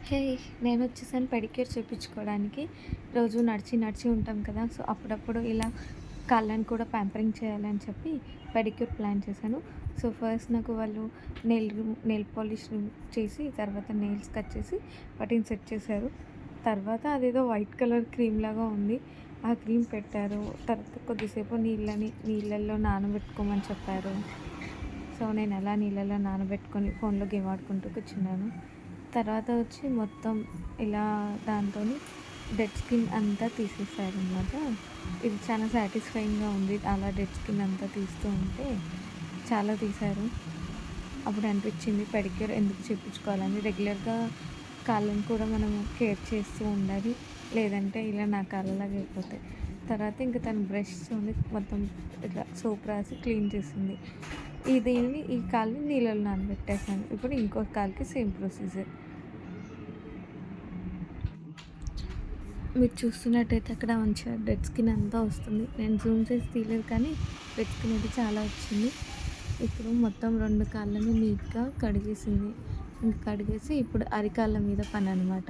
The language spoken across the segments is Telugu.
హే! నేనొచ్చేసాను పెడిక్యూర్ చేపించుకోవడానికి. రోజు నడిచి, నడిచి ఉంటాం కదా! సో, అప్పుడప్పుడు ఇలా కాళ్ళని కూడా ప్యాంపరింగ్ చేయాలని చెప్పి పెడిక్యూర్ ప్లాన్ చేశాను. సో, ఫస్ట్ నాకు వాళ్ళు నెయిల్ పాలిష్ చేసి, తర్వాత నెయిల్స్ కట్ చేసి వాటిని సెట్ చేశారు. తర్వాత అదేదో వైట్ కలర్ క్రీమ్ లాగా ఉంది. ఆ క్రీమ్ పెట్టారు. తర్వాత కొద్దిసేపు నీళ్ళల్లో నానబెట్టుకోమని చెప్పారు. సో, నేనలా నీళ్ళలో నానబెట్టుకొని ఫోన్‌లో గేమ్ ఆడుకుంటూ కూర్చున్నాను. తర్వాత వచ్చి మొత్తం ఇలా దాంతోని డెడ్ స్కిన్ అంతా తీసేసారనమాట. ఇది చాలా సాటిస్ఫైయింగ్‌గా ఉంది. అలా డెడ్ స్కిన్ అంతా తీస్తూ ఉంటే చాలా తీశారు. అప్పుడు అనిపించింది పెడిక్యూర్ ఎందుకు చేపించుకోవాలని. రెగ్యులర్‌గా కాళ్ళని కూడా మనము కేర్ చేస్తూ ఉండాలి. లేదంటే ఇలా నా కాళ్ళలాగా అయిపోతాయి. తర్వాత ఇంక తను బ్రష్‌తోని మొత్తం ఇట్లా సోప్ రాసి క్లీన్ చేసింది. ఈ కాలుని నీళ్ళలో నానబెట్టేసాను. ఇప్పుడు ఇంకో కాలుకి సేమ్ ప్రొసీజర్. మీరు చూస్తున్నట్టయితే అక్కడ మంచిగా డెడ్ స్కిన్ అంతా వస్తుంది. నేను జూమ్ చేసి తీయలేదు కానీ డెడ్ స్కిన్ అయితే చాలా వచ్చింది. ఇప్పుడు మొత్తం 2 కాళ్ళని నీట్‌గా కడిగేసింది. ఇంక కడిగేసి ఇప్పుడు అరికాళ్ళ మీద పననమాట.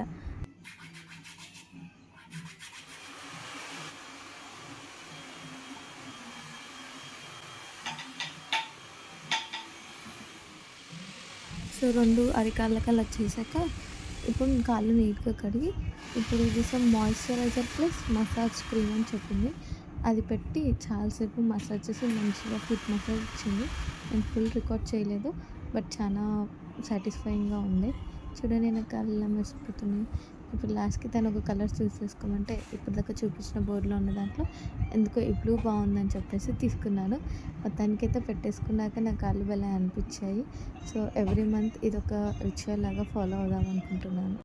సో, 2 అరికాళ్ళకి అలా చేశాక ఇప్పుడు కాళ్ళు నీట్‌గా కడిగి ఇప్పుడు ఇది some moisturiser plus massage cream అని చెప్పింది. అది పెట్టి చాలాసేపు మసాజ్ చేసి మంచిగా ఫుట్ మసాజ్ ఇచ్చింది. నేను ఫుల్ రికార్డ్ చేయలేదు. బట్ చాలా సాటిస్ఫైయింగ్‌గా ఉంది. చూడండి నా కాళ్ళు ఎలా మెరిసిపోతున్నాయి. ఇప్పుడు లాస్ట్‌కి తను ఒక కలర్ చూస్ చేసుకోమంటే ఇప్పటిదాకా చూపించిన బోర్డ్‌లో ఉన్న దాంట్లో ఎందుకో ఈ బ్లూ బాగుందని చెప్పేసి తీసుకున్నాను. మొత్తానికైతే పెట్టేసుకున్నాక నా కాళ్ళు భలే అనిపించాయి. సో, ఎవ్రీ మంత్ ఇదొక రిచువల్ లాగా ఫాలో అవుదాం అనుకుంటున్నాను.